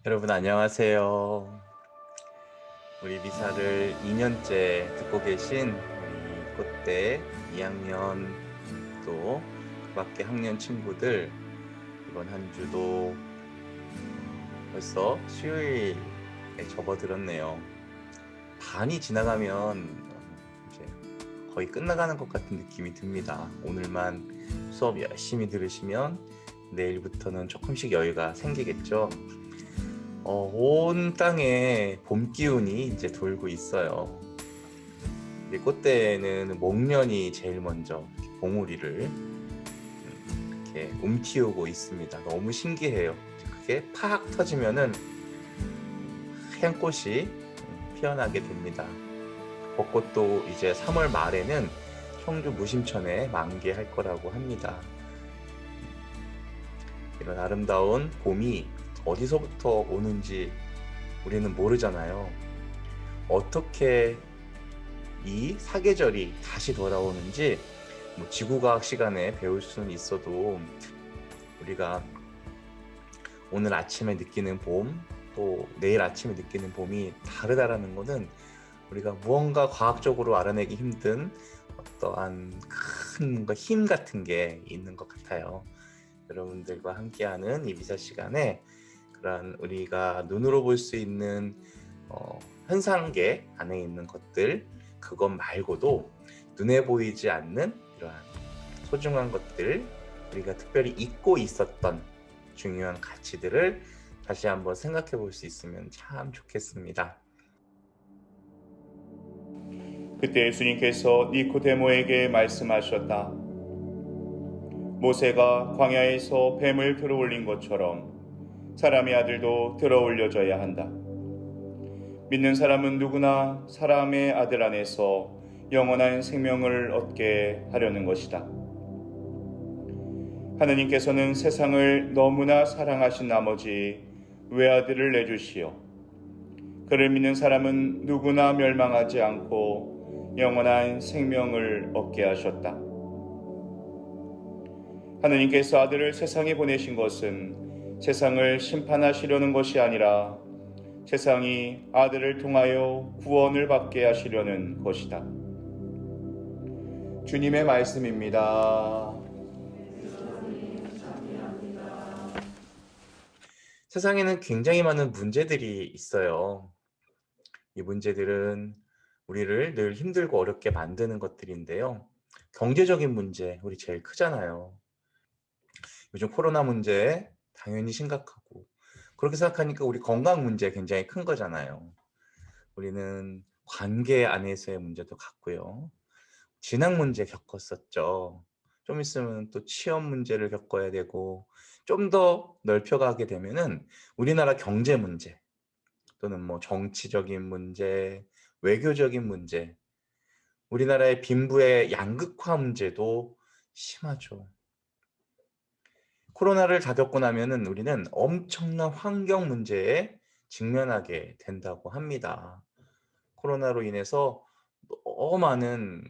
여러분 안녕하세요. 우리 미사를 2년째 듣고 계신 우리 꽃대 2학년 또 그 밖에 학년 친구들 이번 한 주도 벌써 수요일에 접어들었네요. 반이 지나가면 이제 거의 끝나가는 것 같은 느낌이 듭니다. 오늘만 수업 열심히 들으시면 내일부터는 조금씩 여유가 생기겠죠. 온 땅에 봄 기운이 이제 돌고 있어요. 이 꽃대에는 목련이 제일 먼저 이렇게 봉우리를 이렇게 움티우고 있습니다. 너무 신기해요. 그게 팍 터지면은 하얀 꽃이 피어나게 됩니다. 벚꽃도 이제 3월 말에는 청주 무심천에 만개할 거라고 합니다. 이런 아름다운 봄이 어디서부터 오는지 우리는 모르잖아요. 어떻게 이 사계절이 다시 돌아오는지 지구과학 시간에 배울 수는 있어도 우리가 오늘 아침에 느끼는 봄, 또 내일 아침에 느끼는 봄이 다르다라는 것은 우리가 무언가 과학적으로 알아내기 힘든 어떠한 큰 뭔가 힘 같은 게 있는 것 같아요. 여러분들과 함께하는 이 미사 시간에 그런 우리가 눈으로 볼 수 있는 현상계 안에 있는 것들, 그것 말고도 눈에 보이지 않는 이러한 소중한 것들, 우리가 특별히 잊고 있었던 중요한 가치들을 다시 한번 생각해 볼 수 있으면 참 좋겠습니다. 그때 예수님께서 니코데모에게 말씀하셨다. 모세가 광야에서 뱀을 들어올린 것처럼 사람의 아들도 들어올려져야 한다. 믿는 사람은 누구나 사람의 아들 안에서 영원한 생명을 얻게 하려는 것이다. 하느님께서는 세상을 너무나 사랑하신 나머지 외아들을 내주시어 그를 믿는 사람은 누구나 멸망하지 않고 영원한 생명을 얻게 하셨다. 하느님께서 아들을 세상에 보내신 것은 세상을 심판하시려는 것이 아니라 세상이 아들을 통하여 구원을 받게 하시려는 것이다. 주님의 말씀입니다. 세상에는 굉장히 많은 문제들이 있어요. 이 문제들은 우리를 늘 힘들고 어렵게 만드는 것들인데요. 경제적인 문제, 우리 제일 크잖아요. 요즘 코로나 문제 당연히 심각하고, 그렇게 생각하니까 우리 건강 문제 굉장히 큰 거잖아요. 우리는 관계 안에서의 문제도 같고요. 진학 문제 겪었었죠. 좀 있으면 또 취업 문제를 겪어야 되고, 좀 더 넓혀가게 되면은 우리나라 경제 문제 또는 정치적인 문제, 외교적인 문제, 우리나라의 빈부의 양극화 문제도 심하죠. 코로나를 다 겪고 나면은 우리는 엄청난 환경 문제에 직면하게 된다고 합니다. 코로나로 인해서 너무 많은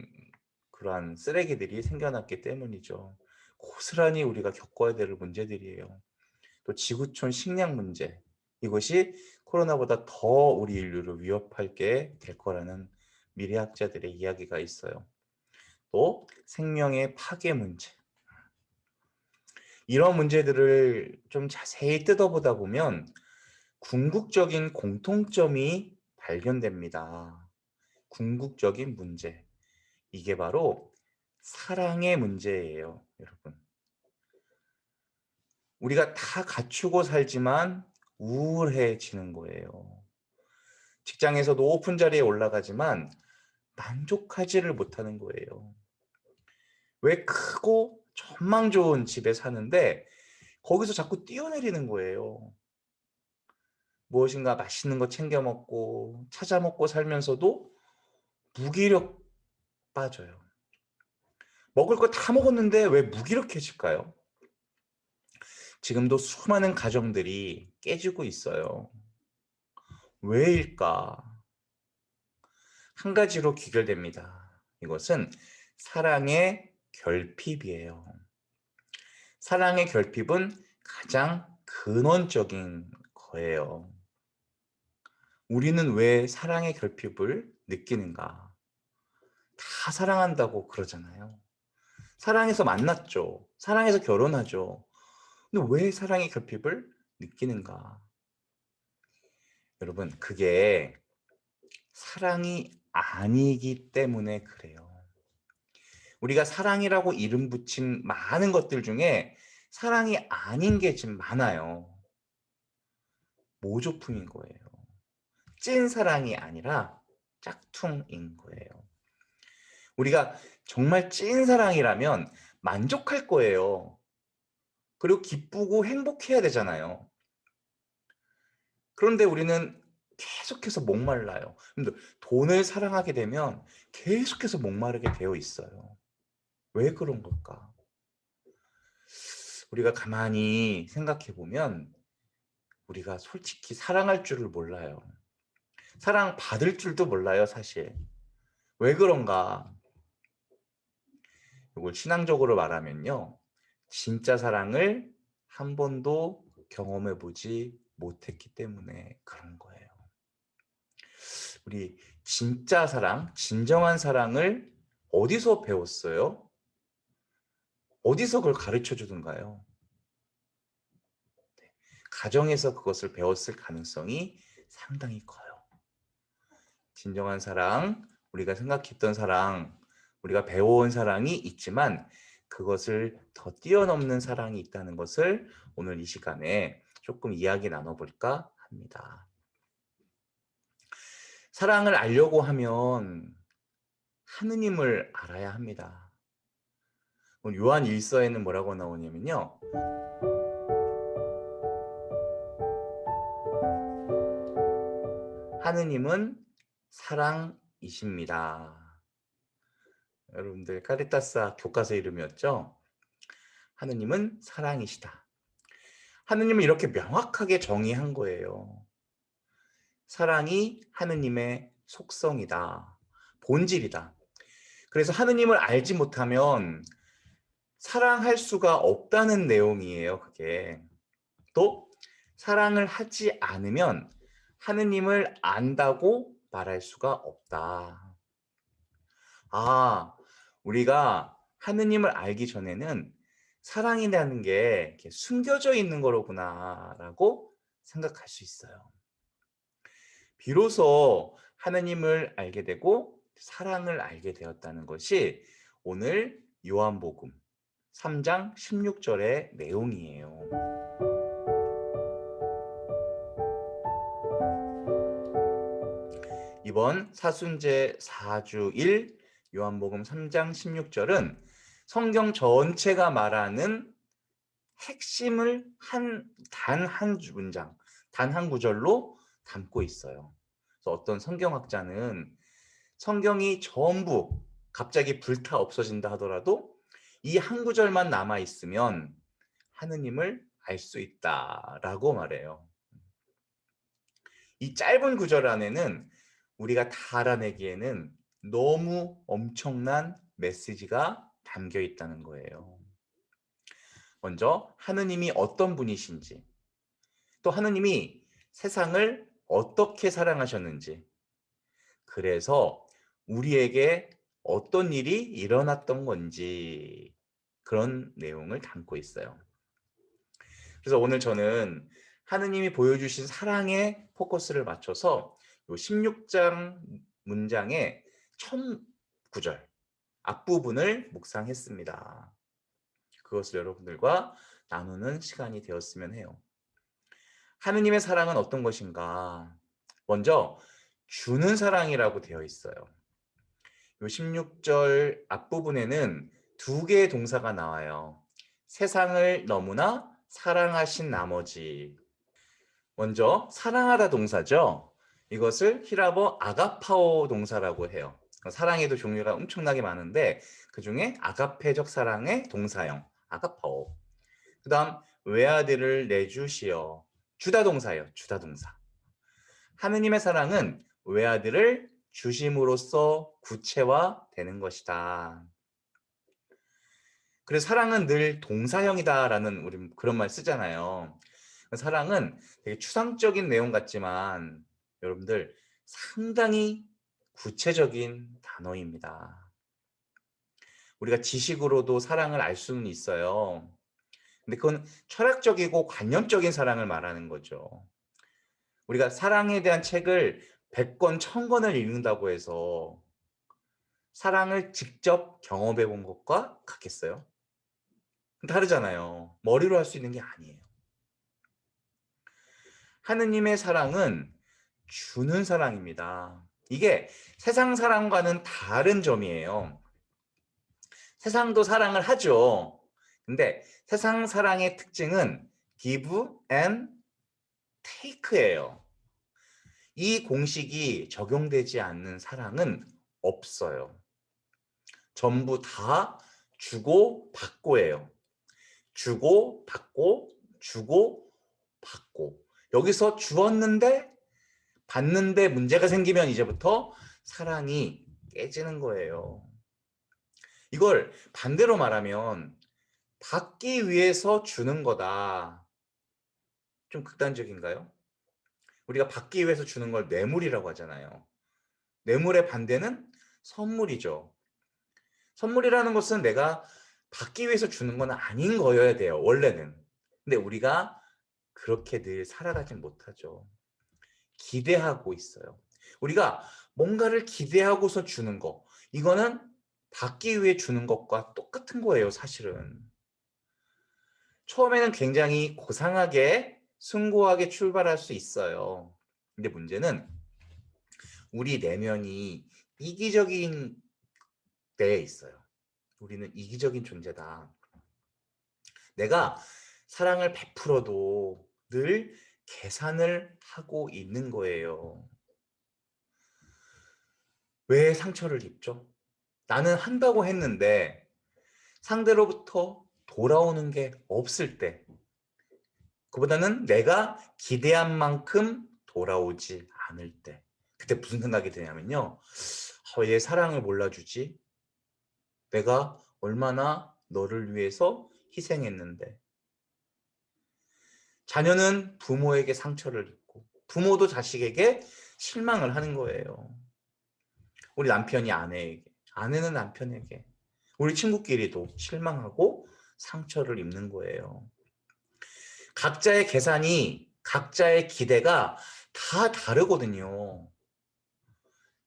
그러한 쓰레기들이 생겨났기 때문이죠. 고스란히 우리가 겪어야 될 문제들이에요. 또 지구촌 식량 문제. 이것이 코로나보다 더 우리 인류를 위협할 게 될 거라는 미래학자들의 이야기가 있어요. 또 생명의 파괴 문제. 이런 문제들을 좀 자세히 뜯어보다 보면 궁극적인 공통점이 발견됩니다. 궁극적인 문제. 이게 바로 사랑의 문제예요, 여러분. 우리가 다 갖추고 살지만 우울해지는 거예요. 직장에서도 오픈 자리에 올라가지만 만족하지를 못하는 거예요. 왜 크고 전망 좋은 집에 사는데 거기서 자꾸 뛰어내리는 거예요. 무엇인가 맛있는 거 챙겨 먹고 찾아 먹고 살면서도 무기력 빠져요. 먹을 거 다 먹었는데 왜 무기력해질까요? 지금도 수많은 가정들이 깨지고 있어요. 왜일까? 한 가지로 귀결됩니다. 이것은 사랑의 결핍이에요. 사랑의 결핍은 가장 근원적인 거예요. 우리는 왜 사랑의 결핍을 느끼는가? 다 사랑한다고 그러잖아요. 사랑해서 만났죠. 사랑해서 결혼하죠. 근데 왜 사랑의 결핍을 느끼는가? 여러분, 그게 사랑이 아니기 때문에 그래요. 우리가 사랑이라고 이름 붙인 많은 것들 중에 사랑이 아닌 게 지금 많아요. 모조품인 거예요. 찐 사랑이 아니라 짝퉁인 거예요. 우리가 정말 찐 사랑이라면 만족할 거예요. 그리고 기쁘고 행복해야 되잖아요. 그런데 우리는 계속해서 목말라요. 근데 돈을 사랑하게 되면 계속해서 목마르게 되어 있어요. 왜 그런 걸까? 우리가 가만히 생각해 보면 우리가 솔직히 사랑할 줄을 몰라요. 사랑받을 줄도 몰라요, 사실. 왜 그런가? 이걸 신앙적으로 말하면요. 진짜 사랑을 한 번도 경험해 보지 못했기 때문에 그런 거예요. 우리 진짜 사랑, 진정한 사랑을 어디서 배웠어요? 어디서 그걸 가르쳐 주던가요? 가정에서 그것을 배웠을 가능성이 상당히 커요. 진정한 사랑, 우리가 생각했던 사랑, 우리가 배워온 사랑이 있지만 그것을 더 뛰어넘는 사랑이 있다는 것을 오늘 이 시간에 조금 이야기 나눠볼까 합니다. 사랑을 알려고 하면 하느님을 알아야 합니다. 오늘 요한 1서에는 뭐라고 나오냐면요. 하느님은 사랑이십니다. 여러분들 카리타스 교과서 이름이었죠? 하느님은 사랑이시다. 하느님은 이렇게 명확하게 정의한 거예요. 사랑이 하느님의 속성이다. 본질이다. 그래서 하느님을 알지 못하면 사랑할 수가 없다는 내용이에요, 그게. 또 사랑을 하지 않으면 하느님을 안다고 말할 수가 없다. 아, 우리가 하느님을 알기 전에는 사랑이라는 게 이렇게 숨겨져 있는 거로구나라고 생각할 수 있어요. 비로소 하느님을 알게 되고 사랑을 알게 되었다는 것이 오늘 요한복음 3장 16절의 내용이에요. 이번 사순제 4주일 요한복음 3장 16절은 성경 전체가 말하는 핵심을 단 한 문장, 단 한 구절로 담고 있어요. 그래서 어떤 성경학자는 성경이 전부 갑자기 불타 없어진다 하더라도 이 한 구절만 남아 있으면 하느님을 알 수 있다라고 말해요. 이 짧은 구절 안에는 우리가 다 알아내기에는 너무 엄청난 메시지가 담겨 있다는 거예요. 먼저 하느님이 어떤 분이신지, 또 하느님이 세상을 어떻게 사랑하셨는지, 그래서 우리에게 어떤 일이 일어났던 건지 그런 내용을 담고 있어요. 그래서 오늘 저는 하느님이 보여주신 사랑에 포커스를 맞춰서 요 16장 문장의 첫 구절 앞부분을 묵상했습니다. 그것을 여러분들과 나누는 시간이 되었으면 해요. 하느님의 사랑은 어떤 것인가? 먼저 주는 사랑이라고 되어 있어요. 요 16절 앞부분에는 두 개의 동사가 나와요. 세상을 너무나 사랑하신 나머지. 먼저 사랑하다 동사죠. 이것을 히라보 아가파오 동사라고 해요. 사랑에도 종류가 엄청나게 많은데 그중에 아가페적 사랑의 동사형 아가파오. 그 다음 외아들을 내주시어. 주다 동사예요. 주다 동사. 하느님의 사랑은 외아들을 주심으로써 구체화되는 것이다. 그래서 사랑은 늘 동사형이다라는 우리 그런 말 쓰잖아요. 사랑은 되게 추상적인 내용 같지만 여러분들 상당히 구체적인 단어입니다. 우리가 지식으로도 사랑을 알 수는 있어요. 근데 그건 철학적이고 관념적인 사랑을 말하는 거죠. 우리가 사랑에 대한 책을 100권, 1000권을 읽는다고 해서 사랑을 직접 경험해 본 것과 같겠어요? 다르잖아요. 머리로 할 수 있는 게 아니에요. 하느님의 사랑은 주는 사랑입니다. 이게 세상 사랑과는 다른 점이에요. 세상도 사랑을 하죠. 근데 세상 사랑의 특징은 give and take예요. 이 공식이 적용되지 않는 사랑은 없어요. 전부 다 주고 받고예요. 주고 받고 주고 받고. 여기서 주었는데 받는데 문제가 생기면 이제부터 사랑이 깨지는 거예요. 이걸 반대로 말하면 받기 위해서 주는 거다. 좀 극단적인가요? 우리가 받기 위해서 주는 걸 뇌물이라고 하잖아요. 뇌물의 반대는 선물이죠. 선물이라는 것은 내가 받기 위해서 주는 건 아닌 거여야 돼요, 원래는. 근데 우리가 그렇게 늘 살아가진 못하죠. 기대하고 있어요. 우리가 뭔가를 기대하고서 주는 거, 이거는 받기 위해 주는 것과 똑같은 거예요, 사실은. 처음에는 굉장히 고상하게, 숭고하게 출발할 수 있어요. 근데 문제는 우리 내면이 이기적인 데에 있어요. 우리는 이기적인 존재다. 내가 사랑을 베풀어도 늘 계산을 하고 있는 거예요. 왜 상처를 입죠? 나는 한다고 했는데 상대로부터 돌아오는 게 없을 때, 그보다는 내가 기대한 만큼 돌아오지 않을 때, 그때 무슨 생각이 드냐면요. 얘 사랑을 몰라주지? 내가 얼마나 너를 위해서 희생했는데. 자녀는 부모에게 상처를 입고 부모도 자식에게 실망을 하는 거예요. 우리 남편이 아내에게, 아내는 남편에게, 우리 친구끼리도 실망하고 상처를 입는 거예요. 각자의 계산이, 각자의 기대가 다 다르거든요.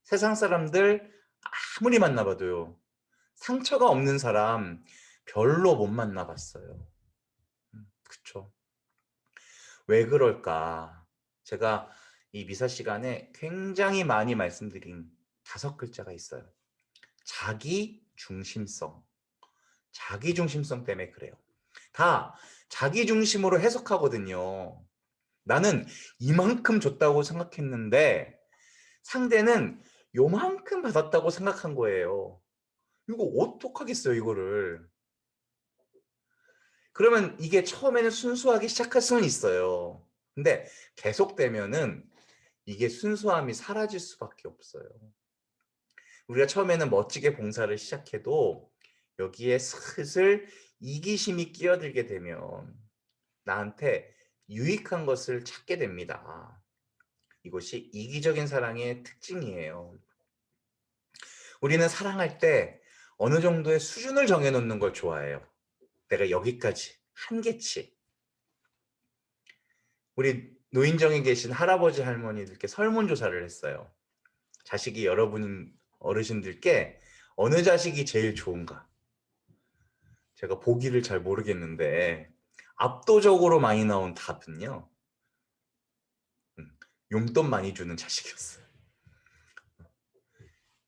세상 사람들 아무리 만나봐도요, 상처가 없는 사람 별로 못 만나봤어요. 그쵸? 왜 그럴까? 제가 이 미사 시간에 굉장히 많이 말씀드린 5글자가 있어요. 자기 중심성. 자기 중심성 때문에 그래요. 다 자기 중심으로 해석하거든요. 나는 이만큼 줬다고 생각했는데 상대는 요만큼 받았다고 생각한 거예요. 이거 어떡하겠어요, 이거를. 그러면 이게 처음에는 순수하게 시작할 수는 있어요. 근데 계속되면은 이게 순수함이 사라질 수밖에 없어요. 우리가 처음에는 멋지게 봉사를 시작해도 여기에 슬슬 이기심이 끼어들게 되면 나한테 유익한 것을 찾게 됩니다. 이것이 이기적인 사랑의 특징이에요. 우리는 사랑할 때 어느 정도의 수준을 정해놓는 걸 좋아해요. 내가 여기까지, 한계치. 우리 노인정에 계신 할아버지 할머니들께 설문조사를 했어요. 자식이 여러분 어르신들께 어느 자식이 제일 좋은가? 제가 보기를 잘 모르겠는데 압도적으로 많이 나온 답은요. 용돈 많이 주는 자식이었어요.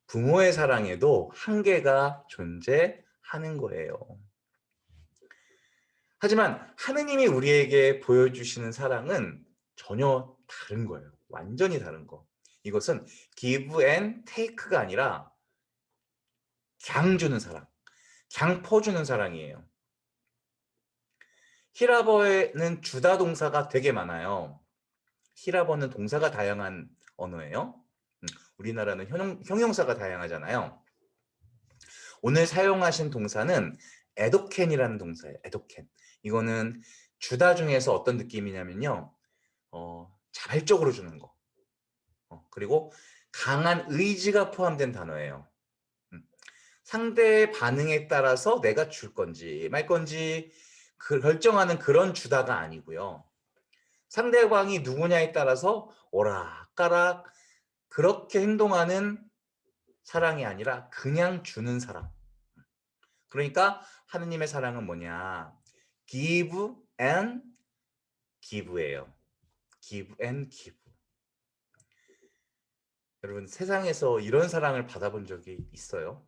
부모의 사랑에도 한계가 존재하는 거예요. 하지만 하느님이 우리에게 보여주시는 사랑은 전혀 다른 거예요. 완전히 다른 거. 이것은 give and take가 아니라 갱 주는 사랑, 갱 퍼주는 사랑이에요. 히라버에는 주다 동사가 되게 많아요. 히라버는 동사가 다양한 언어예요. 우리나라는 형용사가 다양하잖아요. 오늘 사용하신 동사는 에도켄이라는 동사예요. 에도켄. 이거는 주다 중에서 어떤 느낌이냐면요. 자발적으로 주는 거. 그리고 강한 의지가 포함된 단어예요. 상대의 반응에 따라서 내가 줄 건지 말 건지 결정하는 그런 주다가 아니고요. 상대방이 누구냐에 따라서 오락가락 그렇게 행동하는 사랑이 아니라 그냥 주는 사랑. 그러니까 하느님의 사랑은 뭐냐? give and give예요. give and give. 여러분 세상에서 이런 사랑을 받아본 적이 있어요?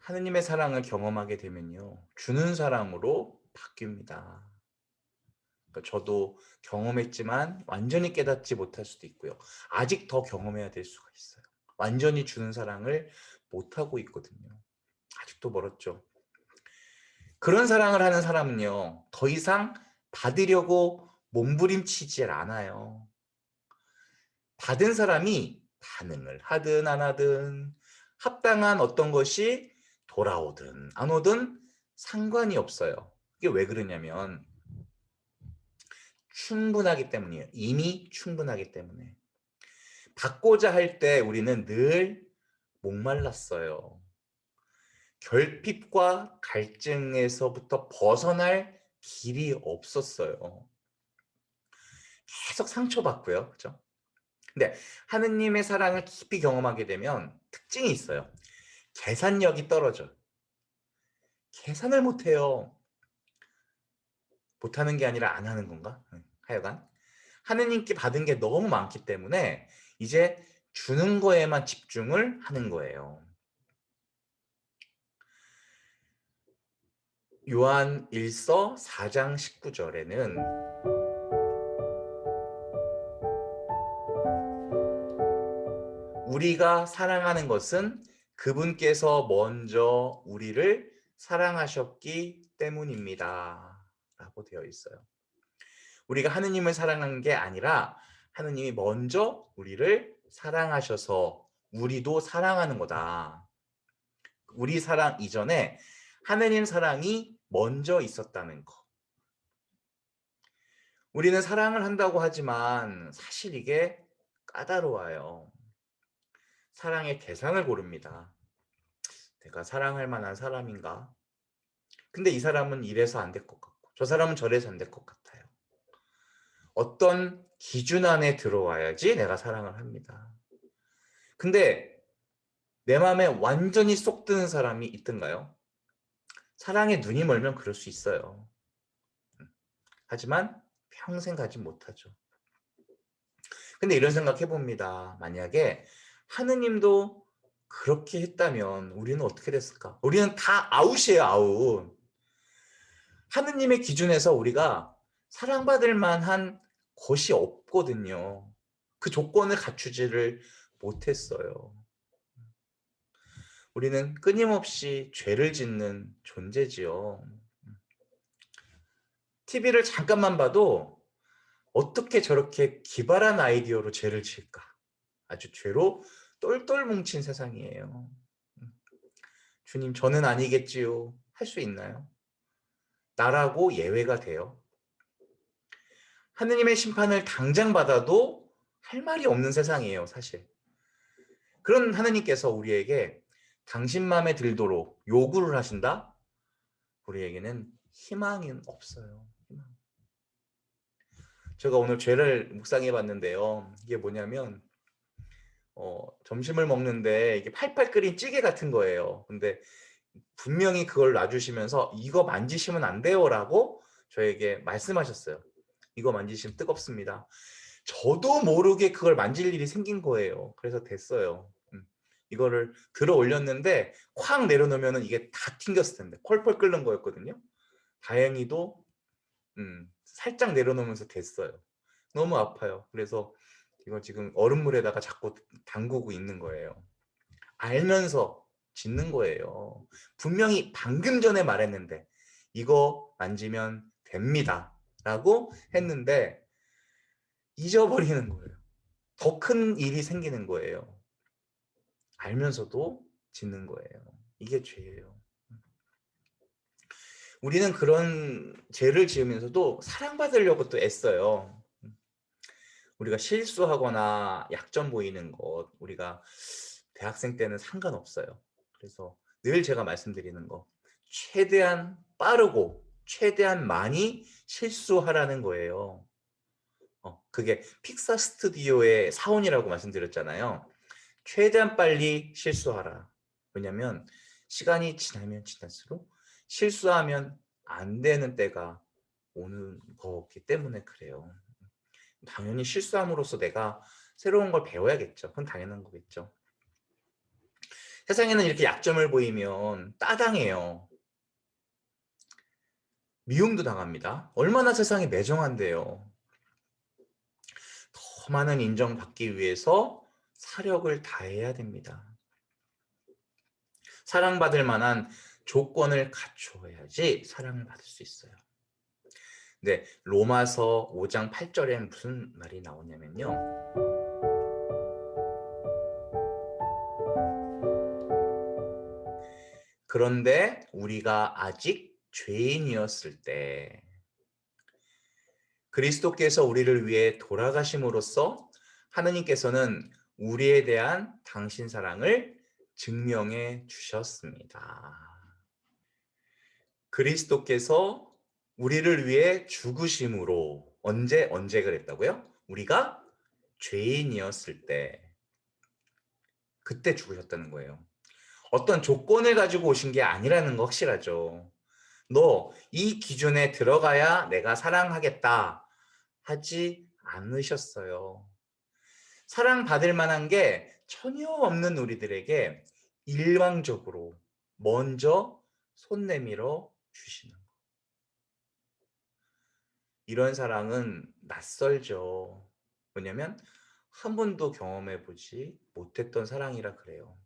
하느님의 사랑을 경험하게 되면요. 주는 사랑으로 바뀝니다. 그러니까 저도 경험했지만 완전히 깨닫지 못할 수도 있고요. 아직 더 경험해야 될 수가 있어요. 완전히 주는 사랑을 못하고 있거든요. 아직도 멀었죠. 그런 사랑을 하는 사람은요. 더 이상 받으려고 몸부림치지 않아요. 받은 사람이 반응을 하든 안 하든 합당한 어떤 것이 돌아오든 안 오든 상관이 없어요. 이게 왜 그러냐면 충분하기 때문이에요. 이미 충분하기 때문에. 받고자 할 때 우리는 늘 목말랐어요. 결핍과 갈증에서부터 벗어날 길이 없었어요. 계속 상처받고요. 그죠? 근데 하느님의 사랑을 깊이 경험하게 되면 특징이 있어요. 계산력이 떨어져. 계산을 못해요. 못하는 게 아니라 안 하는 건가? 하여간 하느님께 받은 게 너무 많기 때문에 이제 주는 거에만 집중을 하는 거예요. 요한 1서 4장 19절에는 우리가 사랑하는 것은 그분께서 먼저 우리를 사랑하셨기 때문입니다. 라고 되어 있어요. 우리가 하느님을 사랑한 게 아니라 하느님이 먼저 우리를 사랑하셔서 우리도 사랑하는 거다. 우리 사랑 이전에 하느님 사랑이 먼저 있었다는 거. 우리는 사랑을 한다고 하지만 사실 이게 까다로워요. 사랑의 대상을 고릅니다. 내가 사랑할 만한 사람인가? 근데 이 사람은 이래서 안 될 것 같고 저 사람은 저래서 안 될 것 같아요. 어떤 기준 안에 들어와야지 내가 사랑을 합니다. 근데 내 마음에 완전히 쏙 드는 사람이 있던가요? 사랑에 눈이 멀면 그럴 수 있어요. 하지만 평생 가지 못하죠. 근데 이런 생각 해봅니다. 만약에 하느님도 그렇게 했다면 우리는 어떻게 됐을까? 우리는 다 아웃이에요, 아웃. 하느님의 기준에서 우리가 사랑받을 만한 것이 없거든요. 그 조건을 갖추지를 못했어요. 우리는 끊임없이 죄를 짓는 존재지요. TV를 잠깐만 봐도 어떻게 저렇게 기발한 아이디어로 죄를 지을까? 아주 죄로 똘똘 뭉친 세상이에요. 주님, 저는 아니겠지요. 할 수 있나요? 나라고 예외가 돼요. 하느님의 심판을 당장 받아도 할 말이 없는 세상이에요, 사실. 그런 하느님께서 우리에게 당신 마음에 들도록 요구를 하신다? 우리에게는 희망은 없어요. 희망. 제가 오늘 죄를 묵상해 봤는데요. 이게 뭐냐면 점심을 먹는데 이게 팔팔 끓인 찌개 같은 거예요. 근데 분명히 그걸 놔주시면서 이거 만지시면 안 돼요라고 저에게 말씀하셨어요. 이거 만지시면 뜨겁습니다. 저도 모르게 그걸 만질 일이 생긴 거예요. 그래서 됐어요. 이거를 들어 올렸는데 콱 내려놓으면 이게 다 튕겼을 텐데 펄펄 끓는 거였거든요. 다행히도 살짝 내려놓으면서 됐어요. 너무 아파요. 그래서 이거 지금 얼음물에다가 자꾸 담그고 있는 거예요. 알면서 짓는 거예요. 분명히 방금 전에 말했는데 이거 만지면 됩니다. 라고 했는데 잊어버리는 거예요. 더 큰 일이 생기는 거예요. 알면서도 짓는 거예요. 이게 죄예요. 우리는 그런 죄를 지으면서도 사랑받으려고 또 애써요. 우리가 실수하거나 약점 보이는 것, 우리가 대학생 때는 상관없어요. 그래서 늘 제가 말씀드리는 거, 최대한 빠르고 최대한 많이 실수하라는 거예요. 그게 픽사 스튜디오의 사원이라고 말씀드렸잖아요. 최대한 빨리 실수하라. 왜냐면 시간이 지나면 지날수록 실수하면 안 되는 때가 오는 거기 때문에 그래요. 당연히 실수함으로써 내가 새로운 걸 배워야겠죠. 그건 당연한 거겠죠. 세상에는 이렇게 약점을 보이면 따당해요. 미움도 당합니다. 얼마나 세상이 매정한데요. 더 많은 인정받기 위해서 사력을 다해야 됩니다. 사랑받을 만한 조건을 갖추어야지 사랑을 받을 수 있어요. 네, 로마서 5장 8절에 무슨 말이 나오냐면요. 그런데 우리가 아직 죄인이었을 때 그리스도께서 우리를 위해 돌아가심으로써 하느님께서는 우리에 대한 당신 사랑을 증명해 주셨습니다. 그리스도께서 우리를 위해 죽으심으로 언제 그랬다고요? 우리가 죄인이었을 때 그때 죽으셨다는 거예요. 어떤 조건을 가지고 오신 게 아니라는 거 확실하죠. 너 이 기준에 들어가야 내가 사랑하겠다 하지 않으셨어요. 사랑받을 만한 게 전혀 없는 우리들에게 일방적으로 먼저 손 내밀어 주시는 거. 이런 사랑은 낯설죠. 왜냐면 한 번도 경험해 보지 못했던 사랑이라 그래요.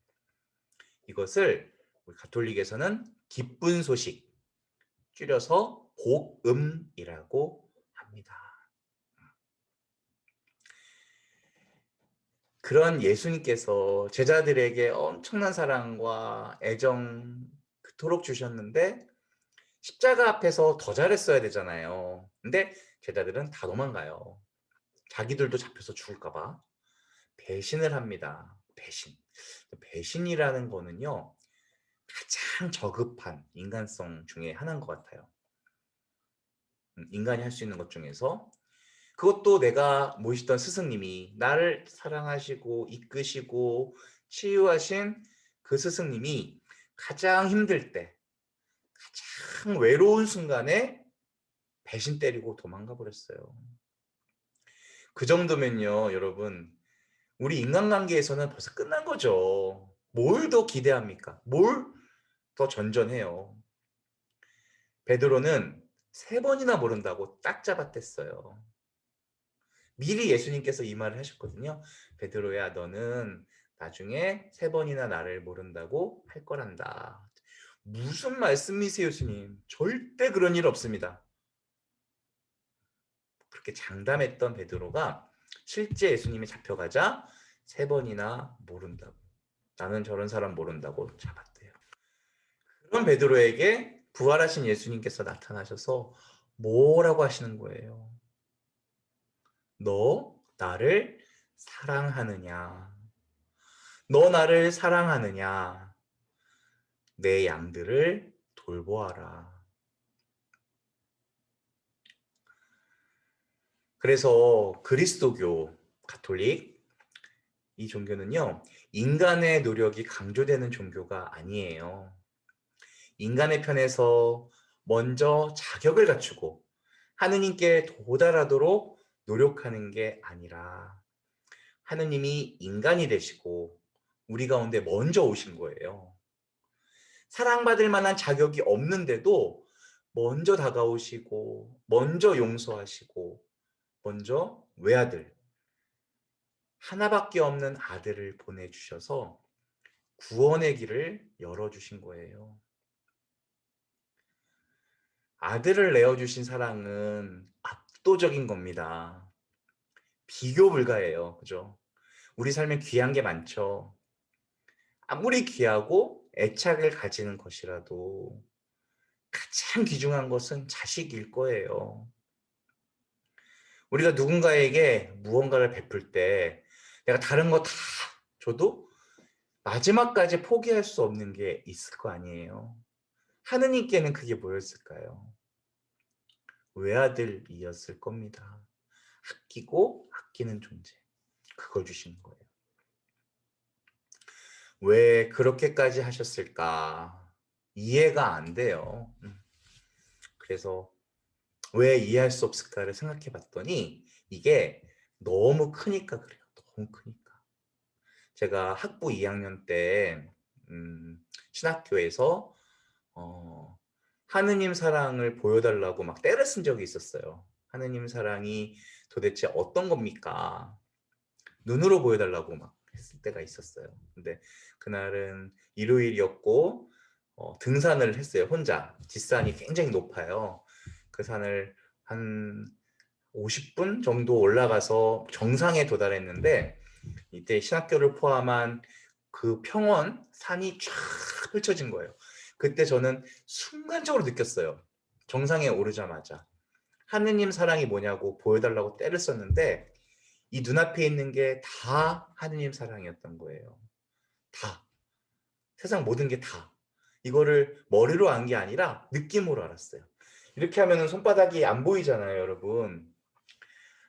이것을 우리 가톨릭에서는 기쁜 소식, 줄여서 복음이라고 합니다. 그런 예수님께서 제자들에게 엄청난 사랑과 애정 그토록 주셨는데 십자가 앞에서 더 잘했어야 되잖아요. 근데 제자들은 다 도망가요. 자기들도 잡혀서 죽을까 봐 배신을 합니다. 배신이라는 거는요. 가장 저급한 인간성 중에 하나인 것 같아요. 인간이 할 수 있는 것 중에서 그것도 내가 모시던 스승님이 나를 사랑하시고 이끄시고 치유하신 그 스승님이 가장 힘들 때, 가장 외로운 순간에 배신 때리고 도망가 버렸어요. 그 정도면요, 여러분, 우리 인간관계에서는 벌써 끝난 거죠. 뭘 더 기대합니까? 뭘 더 전전해요? 베드로는 3번이나 모른다고 딱 잡아댔어요. 미리 예수님께서 이 말을 하셨거든요. 베드로야, 너는 나중에 3번이나 나를 모른다고 할 거란다. 무슨 말씀이세요, 예수님? 절대 그런 일 없습니다. 그렇게 장담했던 베드로가 실제 예수님이 잡혀가자 3번이나 모른다고. 나는 저런 사람 모른다고 잡았대요. 그런 베드로에게 부활하신 예수님께서 나타나셔서 뭐라고 하시는 거예요? 너 나를 사랑하느냐? 너 나를 사랑하느냐? 내 양들을 돌보아라. 그래서 그리스도교, 가톨릭, 이 종교는요, 인간의 노력이 강조되는 종교가 아니에요. 인간의 편에서 먼저 자격을 갖추고 하느님께 도달하도록 노력하는 게 아니라 하느님이 인간이 되시고 우리 가운데 먼저 오신 거예요. 사랑받을 만한 자격이 없는데도 먼저 다가오시고 먼저 용서하시고 먼저 외아들, 하나밖에 없는 아들을 보내주셔서 구원의 길을 열어주신 거예요. 아들을 내어주신 사랑은 압도적인 겁니다. 비교 불가해요. 그죠? 우리 삶에 귀한 게 많죠. 아무리 귀하고 애착을 가지는 것이라도 가장 귀중한 것은 자식일 거예요. 우리가 누군가에게 무언가를 베풀 때 내가 다른 거 다 줘도 마지막까지 포기할 수 없는 게 있을 거 아니에요. 하느님께는 그게 뭐였을까요? 외아들이었을 겁니다. 아끼고 아끼는 존재. 그걸 주신 거예요. 왜 그렇게까지 하셨을까? 이해가 안 돼요. 그래서 왜 이해할 수 없을까를 생각해 봤더니 이게 너무 크니까 그래요. 너무 크니까. 제가 학부 2학년 때 신학교에서 하느님 사랑을 보여달라고 막 떼를 쓴 적이 있었어요. 하느님 사랑이 도대체 어떤 겁니까? 눈으로 보여달라고 막 했을 때가 있었어요. 근데 그날은 일요일이었고 등산을 했어요. 혼자. 뒷산이 굉장히 높아요. 그 산을 한 50분 정도 올라가서 정상에 도달했는데 이때 신학교를 포함한 그 평원 산이 쫙 펼쳐진 거예요. 그때 저는 순간적으로 느꼈어요. 정상에 오르자마자 하느님 사랑이 뭐냐고 보여달라고 떼를 썼는데 이 눈앞에 있는 게 다 하느님 사랑이었던 거예요. 다. 세상 모든 게 다. 이거를 머리로 안 게 아니라 느낌으로 알았어요. 이렇게 하면 손바닥이 안 보이잖아요, 여러분.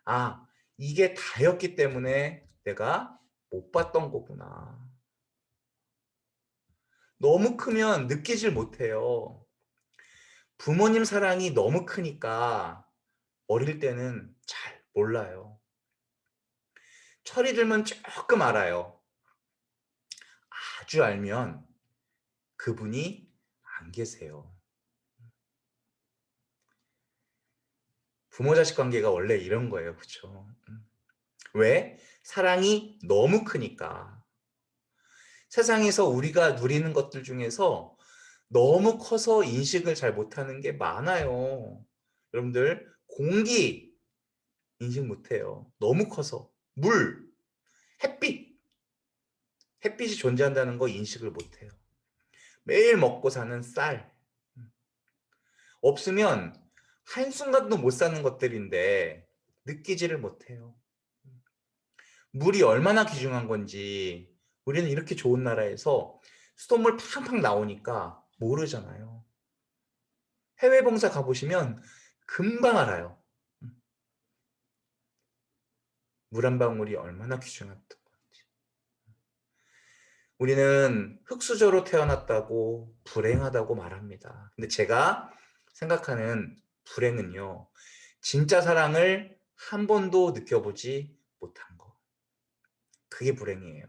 아, 이게 다였기 때문에 내가 못 봤던 거구나. 너무 크면 느끼질 못해요. 부모님 사랑이 너무 크니까 어릴 때는 잘 몰라요. 철이 들면 조금 알아요. 아주 알면 그분이 안 계세요. 부모 자식 관계가 원래 이런 거예요. 그렇죠? 왜? 사랑이 너무 크니까. 세상에서 우리가 누리는 것들 중에서 너무 커서 인식을 잘 못하는 게 많아요. 여러분들 공기 인식 못해요. 너무 커서. 물, 햇빛. 햇빛이 존재한다는 거 인식을 못해요. 매일 먹고 사는 쌀. 없으면 한순간도 못 사는 것들인데 느끼지를 못해요. 물이 얼마나 귀중한 건지 우리는 이렇게 좋은 나라에서 수돗물 팡팡 나오니까 모르잖아요. 해외 봉사 가보시면 금방 알아요. 물 한 방울이 얼마나 귀중했던 건지. 우리는 흙수저로 태어났다고 불행하다고 말합니다. 근데 제가 생각하는 불행은요, 진짜 사랑을 한 번도 느껴보지 못한 거. 그게 불행이에요.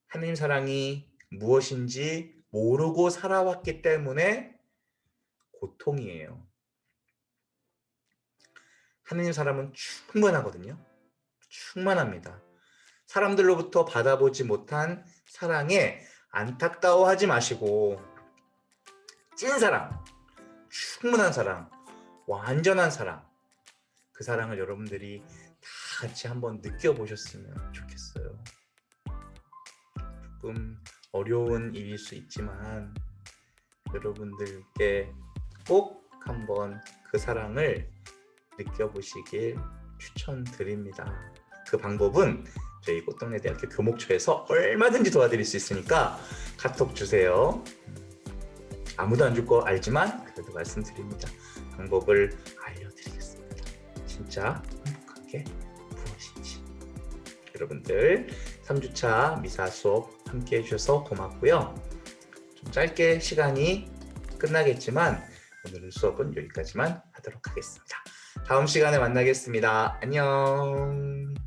하나님 사랑이 무엇인지 모르고 살아왔기 때문에 고통이에요. 하나님 사랑은 충분하거든요. 충만합니다. 사람들로부터 받아보지 못한 사랑에 안타까워하지 마시고 찐 사랑, 충분한 사랑, 완전한 사랑, 그 사랑을 여러분들이 다 같이 한번 느껴보셨으면 좋겠어요. 조금 어려운 일일 수 있지만 여러분들께 꼭 한번 그 사랑을 느껴보시길 추천드립니다. 그 방법은 저희 꽃동네대학교 교목처에서 얼마든지 도와드릴 수 있으니까 카톡 주세요. 아무도 안 줄 거 알지만 그래도 말씀드립니다. 방법을 알려드리겠습니다. 진짜 행복한 게 무엇인지. 여러분들 3주차 미사 수업 함께 해주셔서 고맙고요. 좀 짧게 시간이 끝나겠지만 오늘은 수업은 여기까지만 하도록 하겠습니다. 다음 시간에 만나겠습니다. 안녕.